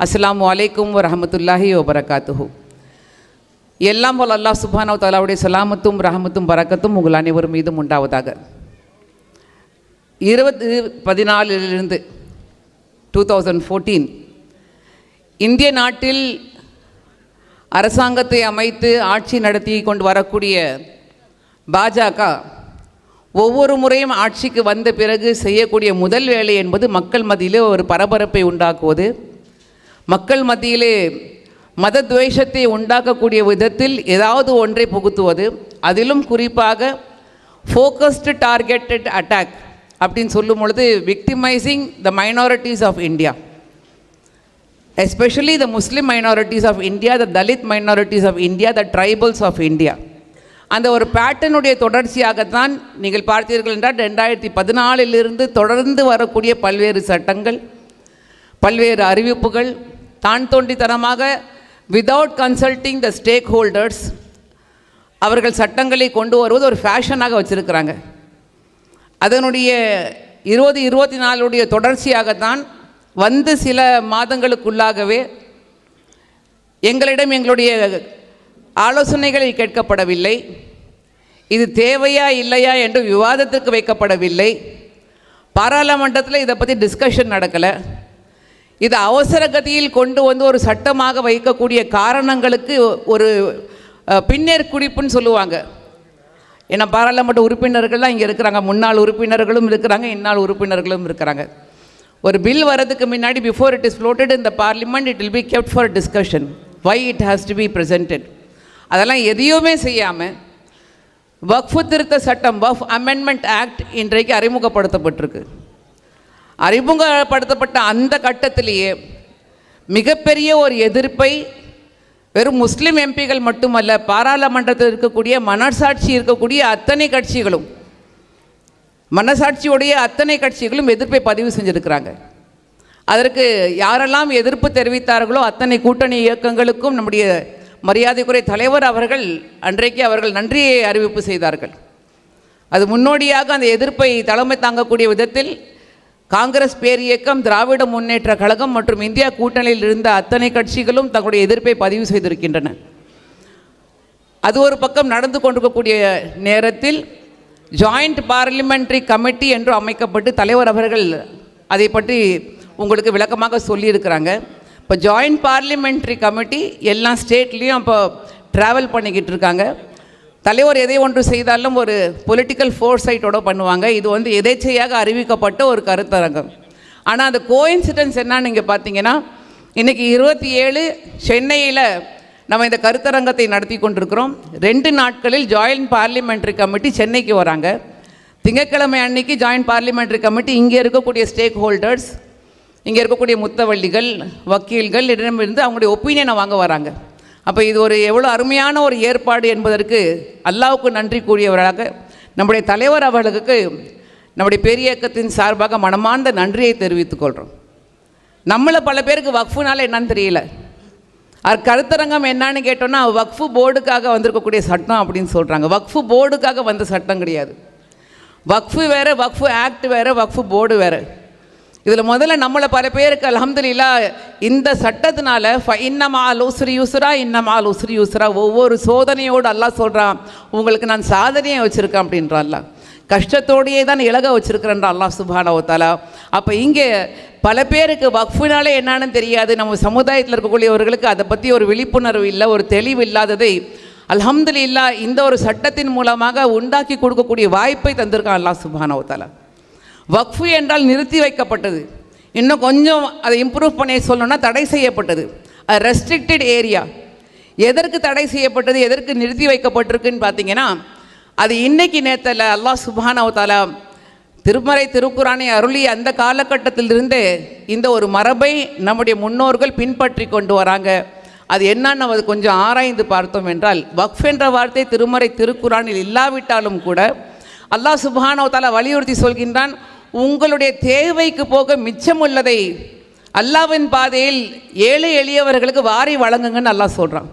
அஸ்ஸலாமு அலைக்கும் வரஹமத்துல்லாஹி வபரகாத்துஹு. எல்லாம் போல் அல்லாஹ் சுப்ஹானஹு வ தஆலாவுடைய சலாமத்தும் ரஹமத்தும் பரக்கத்தும் உங்கள் அனைவரும் மீதும் உண்டாவதாக. 2014 2014 இந்திய நாட்டில் அரசாங்கத்தை அமைத்து ஆட்சி நடத்தி கொண்டு வரக்கூடிய பாஜக ஒவ்வொரு முறையும் ஆட்சிக்கு வந்த பிறகு செய்யக்கூடிய முதல் வேலை என்பது மக்கள் மத்தியிலே ஒரு பரபரப்பை உண்டாக்குவது, மக்கள் மத்தியிலே மத துவேஷத்தை உண்டாக்கக்கூடிய விதத்தில் ஏதாவது ஒன்றை புகுத்துவது, அதிலும் குறிப்பாக ஃபோக்கஸ்டு டார்கெட்டட் அட்டாக் அப்படின்னு சொல்லும் பொழுது victimising the minorities of India, especially the Muslim minorities of India, the Dalit minorities of India, the tribals of India. அந்த ஒரு பேட்டர்னுடைய தொடர்ச்சியாகத்தான் நீங்கள் பார்த்தீர்கள் என்றால் 2014 தொடர்ந்து வரக்கூடிய பல்வேறு சட்டங்கள், பல்வேறு அறிவிப்புகள் தான் தோன்றித்தனமாக விதவுட் கன்சல்ட்டிங் த ஸ்டேக் ஹோல்டர்ஸ் அவர்கள் சட்டங்களை கொண்டு வருவது ஒரு ஃபேஷனாக வச்சுருக்கிறாங்க. அதனுடைய 2024 தொடர்ச்சியாகத்தான் வந்து சில மாதங்களுக்குள்ளாகவே எங்களிடம் எங்களுடைய ஆலோசனைகளை கேட்கப்படவில்லை, இது தேவையா இல்லையா என்று விவாதத்திற்கு வைக்கப்படவில்லை, பாராளுமன்றத்தில் இதை பற்றி டிஸ்கஷன் நடக்கலை. இது அவசர கதியில் கொண்டு வந்து ஒரு சட்டமாக வைக்கக்கூடிய காரணங்களுக்கு ஒரு பின்னேற்குறிப்புன்னு சொல்லுவாங்க. ஏன்னா பாராளுமன்ற உறுப்பினர்கள்லாம் இங்கே இருக்கிறாங்க, முன்னாள் உறுப்பினர்களும் இருக்கிறாங்க, இந்நாள் உறுப்பினர்களும் இருக்கிறாங்க. ஒரு பில் வரதுக்கு முன்னாடி before it is floated in the parliament it will be kept for discussion, why it has to be presented. அதெல்லாம் எதையுமே செய்யாமல் வக்ஃபு திருத்த சட்டம், வக்ஃப் அமெண்ட்மெண்ட் ஆக்ட் இன்றைக்கு அறிமுகப்படுத்தப்பட்டிருக்கு. அறிமுகப்படுத்தப்பட்ட அந்த கட்டத்திலேயே மிகப்பெரிய ஒரு எதிர்ப்பை வெறும் முஸ்லீம் எம்பிகள் மட்டுமல்ல, பாராளுமன்றத்தில் இருக்கக்கூடிய மனசாட்சி இருக்கக்கூடிய அத்தனை கட்சிகளும், மனசாட்சியுடைய அத்தனை கட்சிகளும் எதிர்ப்பை பதிவு செஞ்சுருக்கிறாங்க. அதற்கு யாரெல்லாம் எதிர்ப்பு தெரிவித்தார்களோ அத்தனை கூட்டணி இயக்கங்களுக்கும் நம்முடைய மரியாதைக்குரிய தலைவர் அவர்கள் அன்றைக்கு அவர்கள் நன்றியை அறிவிப்பு செய்தார்கள். அது முன்னோடியாக அந்த எதிர்ப்பை தலைமை தாங்கக்கூடிய விதத்தில் காங்கிரஸ் பேரியக்கம், திராவிட முன்னேற்ற கழகம் மற்றும் இந்தியா கூட்டணியில் இருந்த அத்தனை கட்சிகளும் தங்களுடைய எதிர்ப்பை பதிவு செய்திருக்கின்றன. அது ஒரு பக்கம் நடந்து கொண்டிருக்கக்கூடிய நேரத்தில் ஜாயிண்ட் பார்லிமெண்ட்ரி கமிட்டி என்று அமைக்கப்பட்டு தலைவர் அவர்கள் அதை பற்றி உங்களுக்கு விளக்கமாக சொல்லியிருக்கிறாங்க. இப்போ ஜாயிண்ட் பார்லிமெண்ட்ரி கமிட்டி எல்லா ஸ்டேட்லேயும் இப்போ ட்ராவல் பண்ணிக்கிட்டு இருக்காங்க. தலைவர் எதை ஒன்று செய்தாலும் ஒரு பொலிட்டிக்கல் ஃபோர்சைட்டோடு பண்ணுவாங்க. இது வந்து எதேச்சையாக அறிவிக்கப்பட்ட ஒரு கருத்தரங்கம். ஆனால் அந்த கோயின்சிடன்ஸ் என்னன்னு நீங்கள் பார்த்தீங்கன்னா, இன்றைக்கி 27 சென்னையில் நம்ம இந்த கருத்தரங்கத்தை நடத்தி கொண்டிருக்கிறோம். 2 நாட்களில் ஜாயிண்ட் பார்லிமெண்ட்ரி கமிட்டி சென்னைக்கு வராங்க. திங்கட்கிழமை அன்னைக்கு ஜாயிண்ட் பார்லிமெண்ட்ரி கமிட்டி இங்கே இருக்கக்கூடிய ஸ்டேக் ஹோல்டர்ஸ், இங்கே இருக்கக்கூடிய முத்தவள்ளிகள், வக்கீல்கள் இடமிருந்து அவங்களுடைய ஒப்பீனியனை வாங்க வராங்க. அப்போ இது ஒரு எவ்வளோ அருமையான ஒரு ஏற்பாடு என்பதற்கு அல்லாஹ்வுக்கு நன்றி கூறியவராக நம்முடைய தலைவர் அவர்களுக்கு நம்முடைய பேரியக்கத்தின் சார்பாக மனமார்ந்த நன்றியை தெரிவித்துக்கொள்கிறோம். நம்மளை பல பேருக்கு வக்ஃபுனால என்னன்னு தெரியல. அது கருத்தரங்கம் என்னான்னு கேட்டோன்னா வக்ஃபு போர்டுக்காக வந்திருக்கக்கூடிய சட்டம் அப்படின்னு சொல்கிறாங்க. வக்ஃபு போர்டுக்காக வந்த சட்டம் கிடையாது. வக்ஃபு வேறு, வக்ஃபு ஆக்ட் வேறு, வக்ஃபு போர்டு வேறு. இதில் முதல்ல நம்மளை பல பேருக்கு அல்ஹம்துலில்லாஹ் இந்த சட்டத்தினால இன்னமால் உஸ்ரி யுஸ்ரா, இன்னமால் உஸ்ரி யுஸ்ரா, ஒவ்வொரு சோதனையோடு அல்லாஹ் சொல்கிறான், உங்களுக்கு நான் சாதனையை வச்சுருக்கேன் அப்படின்றான். அல்லாஹ் கஷ்டத்தோடையே தான் இலக வச்சுருக்கிறேன் அல்லாஹ் சுப்ஹானஹு வ தஆலா. அப்போ இங்கே பல பேருக்கு வக்ஃபுனாலே என்னன்னு தெரியாது. நம்ம சமுதாயத்தில் இருக்கக்கூடியவர்களுக்கு அதை பற்றி ஒரு விழிப்புணர்வு இல்லை, ஒரு தெளிவு இல்லாததை அல்ஹம்துலில்லாஹ் இந்த ஒரு சட்டத்தின் மூலமாக உண்டாக்கி கொடுக்கக்கூடிய வாய்ப்பை தந்திருக்கான் அல்லாஹ் சுப்ஹானஹு வ தஆலா. வக்ஃபு என்றால் நிறுத்தி வைக்கப்பட்டது, இன்னும் கொஞ்சம் அதை இம்ப்ரூவ் பண்ணி சொல்லணும்னா தடை செய்யப்பட்டது, ரெஸ்ட்ரிக்டட் ஏரியா. எதற்கு தடை செய்யப்பட்டது, எதற்கு நிறுத்தி வைக்கப்பட்டிருக்குன்னு பார்த்தீங்கன்னா, அது இன்னைக்கு நேரத்தில் அல்லாஹ் சுப்ஹானஹு வ தஆலா திருமறை திருக்குரானை அருளிய அந்த காலகட்டத்திலிருந்தே இந்த ஒரு மரபை நம்முடைய முன்னோர்கள் பின்பற்றி கொண்டு வராங்க. அது என்னன்னு நம்ம கொஞ்சம் ஆராய்ந்து பார்த்தோம் என்றால், வக்ஃப் என்ற வார்த்தை திருமறை திருக்குரானில் இல்லாவிட்டாலும் கூட அல்லாஹ் சுப்ஹானஹு வ தஆலா வலியுறுத்தி சொல்கின்றான், உங்களுடைய தேவைக்கு போக மிச்சம் உள்ளதை அல்லாஹ்வின் பாதையில் ஏழை எளியவர்களுக்கு வாரி வழங்குங்கன்னு அல்லாஹ் சொல்கிறான்.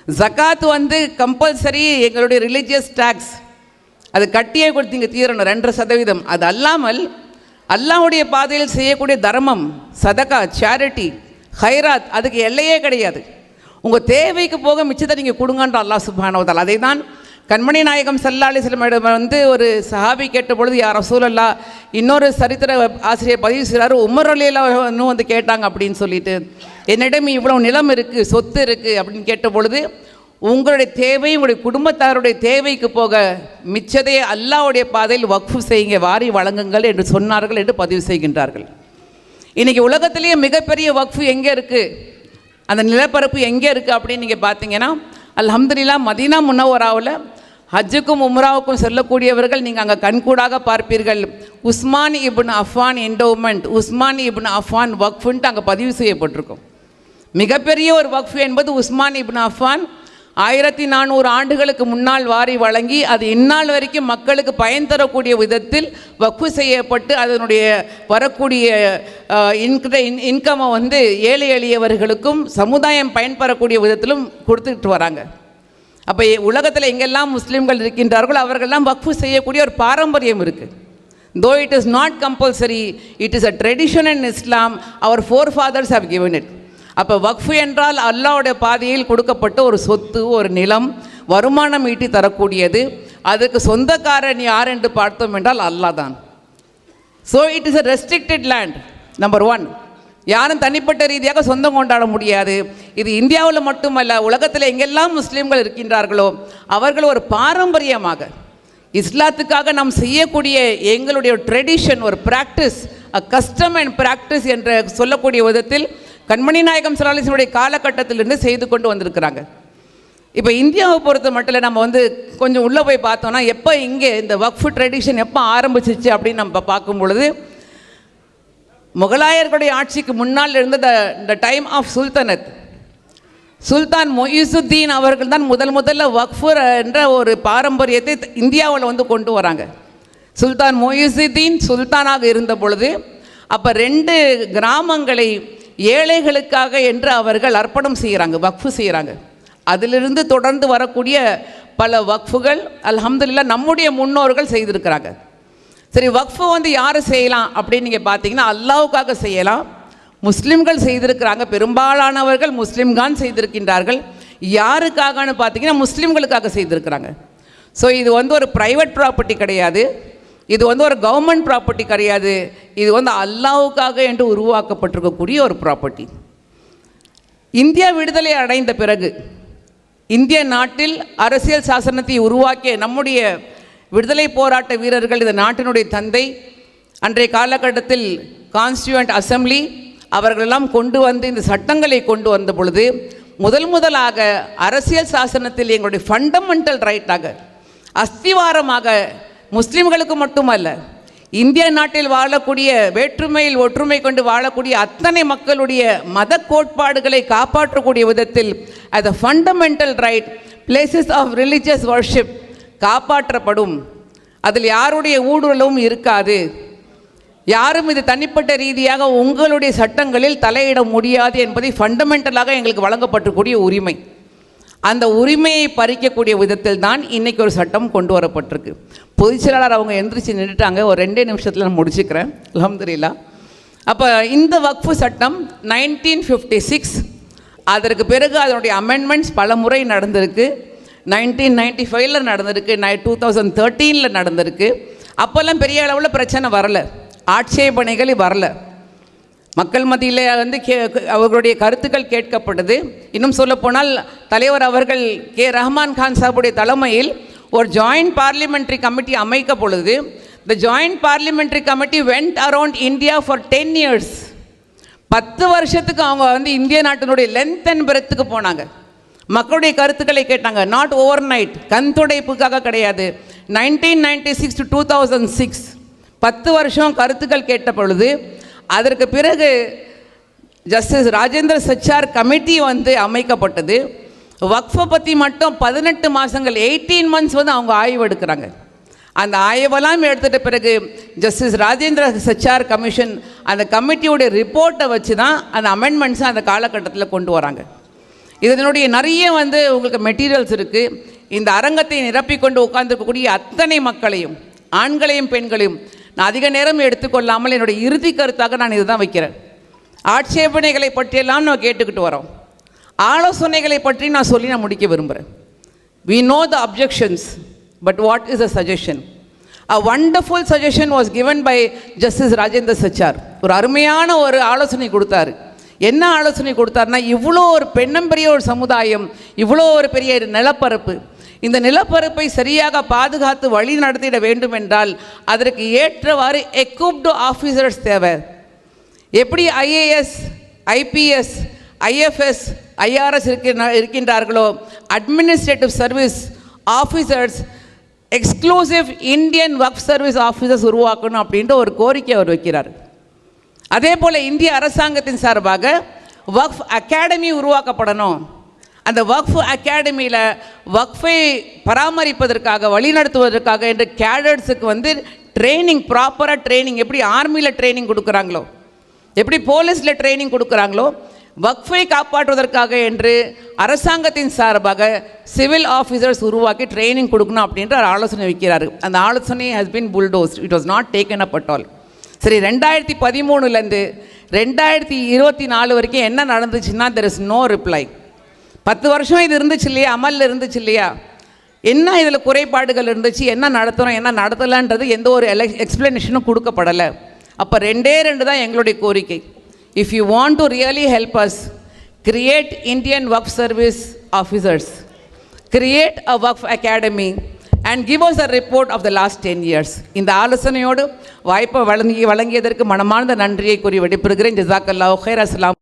ஜக்காத் வந்து கம்பல்சரி எங்களுடைய ரிலீஜியஸ் டேக்ஸ், அது கட்டியே கொடுத்தீங்க தீரணும் 2%. அது அல்லாமல் அல்லாஹ்வுடைய பாதையில் செய்யக்கூடிய தர்மம், சதகா, சேரிட்டி, ஹைராத், அதுக்கு எல்லையே கிடையாது. உங்கள் தேவைக்கு போக மிச்சத்தை நீங்கள் கொடுங்கன்ற அல்லாஹ் சுப்ஹானஹு வ தஆலா. அதை தான் கண்மணி நாயகம் ஸல்லல்லாஹு அலைஹி வஸல்லம் வந்து ஒரு சஹாபி கேட்ட பொழுது, யா ரசூலல்லாஹ், இன்னொரு சரித்திர ஆசிரியர் பதிவு செய்கிறாரு, உமர் ரலியல்லாஹு அன்ஹு வந்து கேட்டாங்க அப்படின்னு சொல்லிட்டு, என்னிடம் இவ்வளோ நிலம் இருக்குது, சொத்து இருக்குது அப்படின்னு கேட்ட பொழுது, உங்களுடைய தேவை உங்களுடைய குடும்பத்தாருடைய தேவைக்கு போக மிச்சதை அல்லாஹ்வுடைய பாதையில் வக்ஃபு செய்யுங்க, வாரி வழங்குங்கள் என்று சொன்னார்கள் என்று பதிவு செய்கின்றார்கள். இன்றைக்கி உலகத்திலேயே மிகப்பெரிய வக்ஃபு எங்கே இருக்குது, அந்த நிலப்பரப்பு எங்கே இருக்குது அப்படின்னு நீங்கள் பார்த்தீங்கன்னா, அல்ஹம்துலில்லாஹ் மதீனா முனவ்வராவில் ஹஜ்ஜுக்கும் உம்ராவுக்கும் செல்லக்கூடியவர்கள் நீங்கள் அங்கே கண்கூடாக பார்ப்பீர்கள், உஸ்மான் இப்னு அஃபான் என்டோமெண்ட், உஸ்மான் இப்னு அஃபான் வக்ஃபுன்ட்டு அங்கே பதிவு செய்யப்பட்டிருக்கும். மிகப்பெரிய ஒரு வக்ஃபு என்பது உஸ்மான் இப்னு அஃபான் 1400 ஆண்டுகளுக்கு முன்னால் வாரி வழங்கி அது இந்நாள் வரைக்கும் மக்களுக்கு பயன் தரக்கூடிய விதத்தில் வக்ஃபு செய்யப்பட்டு அதனுடைய வரக்கூடிய இன்கம்மை வந்து ஏழை எளியவர்களுக்கும் சமுதாயம் பயன்பெறக்கூடிய விதத்திலும் கொடுத்துட்டு வராங்க. அப்போ உலகத்தில் எங்கெல்லாம் முஸ்லீம்கள் இருக்கின்றார்களோ அவர்களெல்லாம் வக்ஃபு செய்யக்கூடிய ஒரு பாரம்பரியம் இருக்குது. Though it is not compulsory, it is a tradition in Islam. Our forefathers have given it. அப்போ வக்ஃபு என்றால் அல்லாஹ்வுடைய பாதையில் கொடுக்கப்பட்ட ஒரு சொத்து, ஒரு நிலம், வருமானம் ஈட்டி தரக்கூடியது. அதுக்கு சொந்தக்காரன் யார் என்று பார்த்தோம் என்றால் அல்லாஹ் தான். So it is a restricted land. Number 1, யாரும் தனிப்பட்ட ரீதியாக சொந்தம் கொண்டாட முடியாது. இது இந்தியாவில் மட்டுமல்ல, உலகத்தில் எங்கெல்லாம் முஸ்லீம்கள் இருக்கின்றார்களோ அவர்கள் ஒரு பாரம்பரியமாக இஸ்லாத்துக்காக நாம் செய்யக்கூடிய எங்களுடைய ட்ரெடிஷன், ஒரு ப்ராக்டிஸ், கஸ்டம் அண்ட் ப்ராக்டிஸ் என்று சொல்லக்கூடிய விதத்தில் கண்மணி நாயகம் ஸல்லல்லாஹு அலைஹி வஸல்லம் காலகட்டத்திலிருந்து செய்து கொண்டு வந்திருக்கிறாங்க. இப்போ இந்தியாவை பொறுத்த மட்டும் நம்ம வந்து கொஞ்சம் உள்ளே போய் பார்த்தோன்னா, எப்போ இங்கே இந்த வக்ஃபு ட்ரெடிஷன் எப்போ ஆரம்பிச்சிச்சு அப்படின்னு நம்ம பார்க்கும் பொழுது, முகலாயர்களுடைய ஆட்சிக்கு முன்னால் இருந்த த டைம் ஆஃப் சுல்தானத், சுல்தான் மொய்ஸுத்தீன் அவர்கள் தான் முதல்ல வக்ஃபு என்ற ஒரு பாரம்பரியத்தை இந்தியாவில் வந்து கொண்டு வராங்க. சுல்தான் மொய்ஸுத்தீன் சுல்தானாக இருந்த பொழுது அப்போ 2 கிராமங்களை ஏழைகளுக்காக என்று அவர்கள் அர்ப்பணம் செய்கிறாங்க, வக்ஃபு செய்கிறாங்க. அதிலிருந்து தொடர்ந்து வரக்கூடிய பல வக்ஃபுகள் அல்ஹம்துலில்லாஹ் நம்முடைய முன்னோர்கள் செய்திருக்கிறாங்க. சரி, வக்ஃபு வந்து யார் செய்யலாம் அப்படின்னு நீங்கள் பார்த்தீங்கன்னா, அல்லாஹ்வுக்காக செய்யலாம். முஸ்லீம்கள் செய்திருக்கிறாங்க, பெரும்பாலானவர்கள் முஸ்லீம்கான் செய்திருக்கின்றார்கள். யாருக்காகன்னு பார்த்தீங்கன்னா முஸ்லீம்களுக்காக செய்திருக்கிறாங்க. ஸோ இது வந்து ஒரு ப்ரைவேட் ப்ராப்பர்ட்டி கிடையாது, இது வந்து ஒரு கவர்மெண்ட் ப்ராப்பர்ட்டி கிடையாது, இது வந்து அல்லாஹ்வுக்காக என்று உருவாக்கப்பட்டிருக்கக்கூடிய ஒரு ப்ராப்பர்ட்டி. இந்தியா விடுதலை அடைந்த பிறகு இந்திய நாட்டில் அரசியல் சாசனத்தை உருவாக்கிய நம்முடைய விடுதலை போராட்ட வீரர்கள், இந்த நாட்டினுடைய தந்தை, அன்றைய காலகட்டத்தில் கான்ஸ்டியூவன்ட் அசம்பிளி அவர்களெல்லாம் கொண்டு வந்து இந்த சட்டங்களை கொண்டு வந்த பொழுது முதலாக அரசியல் சாசனத்தில் எங்களுடைய ஃபண்டமெண்டல் ரைட்டாக, அஸ்திவாரமாக, முஸ்லீம்களுக்கு மட்டுமல்ல இந்திய நாட்டில் வாழக்கூடிய வேற்றுமையில் ஒற்றுமை கொண்டு வாழக்கூடிய அத்தனை மக்களுடைய மத கோட்பாடுகளை காப்பாற்றக்கூடிய விதத்தில் as a fundamental right places of religious worship காப்பாற்றப்படும். அதில் யாருடைய ஊடுருவலும் இருக்காது. யாரும் இது தனிப்பட்ட ரீதியாக உங்களுடைய சட்டங்களில் தலையிட முடியாது என்பதை ஃபண்டமெண்டலாக எங்களுக்கு வழங்கப்பட்டிருக்கூடிய உரிமை. அந்த உரிமையை பறிக்கக்கூடிய விதத்தில் தான் இன்றைக்கி ஒரு சட்டம் கொண்டு வரப்பட்டிருக்கு. பொதுச்செயலாளர் அவங்க எந்திரிச்சு நின்றுட்டாங்க, ஒரு 2 நிமிஷத்தில் நான் முடிச்சுக்கிறேன் அல்ஹம்துலில்லாஹ். அப்போ இந்த வக்ஃபு சட்டம் 1956, அதற்கு பிறகு அதனுடைய அமெண்ட்மெண்ட்ஸ் பல முறை நடந்திருக்கு. 1995 நடந்திருக்கு, 2013 நடந்திருக்கு. அப்போல்லாம் பெரிய அளவில் பிரச்சனை வரலை, ஆட்சேபனைகள் வரல, மக்கள் மத்தியில் வந்து அவர்களுடைய கருத்துக்கள் கேட்கப்பட்டது. இன்னும் சொல்லப்போனால் தலைவர் அவர்கள் கே ரஹ்மான் கான் சாஹிபுடைய தலைமையில் ஒரு ஜாயிண்ட் பார்லிமெண்ட்ரி கமிட்டி அமைக்க பொழுது the joint parliamentary committee went around India for 10 years. 10 வருஷத்துக்கு அவங்க வந்து இந்திய நாட்டினுடைய லென்த் அண்ட் பிரெத்துக்கு போனாங்க, மக்களுடைய கருத்துக்களை கேட்டாங்க. நாட் ஓவர் நைட், கண் துடைப்புக்காக கிடையாது. 1996 to 2006 10 வருஷம் கருத்துக்கள் கேட்ட பொழுது அதற்கு பிறகு ஜஸ்டிஸ் ராஜேந்திர சச்சார் கமிட்டி வந்து அமைக்கப்பட்டது. வக்ஃபை பற்றி மட்டும் 18 மாதங்கள் 18 months வந்து அவங்க ஆய்வு எடுக்கிறாங்க. அந்த ஆய்வெல்லாம் எடுத்துகிட்ட பிறகு ஜஸ்டிஸ் ராஜேந்திர சச்சார் கமிஷன் அந்த கமிட்டியோடைய ரிப்போர்ட்டை வச்சு தான் அந்த அமெண்ட்மெண்ட்ஸை அந்த காலகட்டத்தில் கொண்டு வராங்க. இதனுடைய நிறைய வந்து உங்களுக்கு மெட்டீரியல்ஸ் இருக்குது. இந்த அரங்கத்தை நிரப்பிக்கொண்டு உட்கார்ந்துருக்கக்கூடிய அத்தனை மக்களையும், ஆண்களையும் பெண்களையும் நான் அதிக நேரம் எடுத்துக்கொள்ளாமல் என்னுடைய இறுதி கருத்தாக நான் இதுதான் வைக்கிறேன். ஆட்சேபனைகளை பற்றியெல்லாம் நம்ம கேட்டுக்கிட்டு வரோம். ஆலோசனைகளை பற்றி நான் முடிக்க விரும்புகிறேன். We know the objections, but what is the suggestion? A wonderful suggestion was given by Justice Rajendra Sachar. ஒரு அருமையான ஒரு ஆலோசனை கொடுத்தாரு. என்ன ஆலோசனை கொடுத்தாருன்னா, இவ்வளோ ஒரு பெண்ணம்பெரிய ஒரு சமுதாயம், இவ்வளோ ஒரு பெரிய நிலப்பரப்பு, இந்த நிலப்பரப்பை சரியாக பாதுகாத்து வழி நடத்திட வேண்டும் என்றால் அதற்கு ஏற்றவாறு எக்யூப்டு ஆஃபீஸர்ஸ் தேவை. எப்படி ஐஏஎஸ், ஐபிஎஸ், ஐஎஃப்எஸ், ஐஆர்எஸ் இருக்கின்றார்களோ, administrative service officers, exclusive Indian Waqf service officers உருவாக்கணும் அப்படின்ற ஒரு கோரிக்கை அவர் வைக்கிறார். அதே போல் இந்திய அரசாங்கத்தின் சார்பாக வக்ஃப் அகாடமி உருவாக்கப்படணும். அந்த வக்ஃப் அகாடமியில் வக்ஃபை பராமரிப்பதற்காக வழிநடத்துவதற்காக என்ற கேடட்ஸுக்கு ட்ரைனிங், ப்ராப்பராக ட்ரைனிங், எப்படி ஆர்மியில் ட்ரைனிங் கொடுக்குறாங்களோ, எப்படி போலீஸில் ட்ரைனிங் கொடுக்குறாங்களோ, வக்ஃபை காப்பாற்றுவதற்காக என்று அரசாங்கத்தின் சார்பாக சிவில் ஆஃபீஸர்ஸ் உருவாக்கி ட்ரைனிங் கொடுக்கணும் அப்படின்ற ஒரு ஆலோசனை வைக்கிறாரு. அந்த ஆலோசனை has been bulldozed. It was not taken up at all. சரி, 2013 2024 வரைக்கும் என்ன நடந்துச்சுன்னா, தெர் இஸ் நோ ரிப்ளை. 10 வருஷம் இது இருந்துச்சு இல்லையா, அமலில் இருந்துச்சு இல்லையா, என்ன இதில் குறைபாடுகள் இருந்துச்சு, என்ன நடத்துகிறோம் என்ன நடத்தலைன்றது எந்த ஒரு எக்ஸ்பிளனேஷனும் கொடுக்கப்படலை. அப்போ 2 தான் எங்களுடைய கோரிக்கை. If you want to really help us, create Indian Waqf service officers, create a Waqf academy and give us a report of the last 10 years. இந்த ஆலோசனையோடு வாய்ப்பை வழங்கியதற்கு மனமார்ந்த நன்றியை கூறி விடைபெறுகிறேன். ஜஸாக்கல்லாஹு ஹைர். அஸ்ஸலாம்.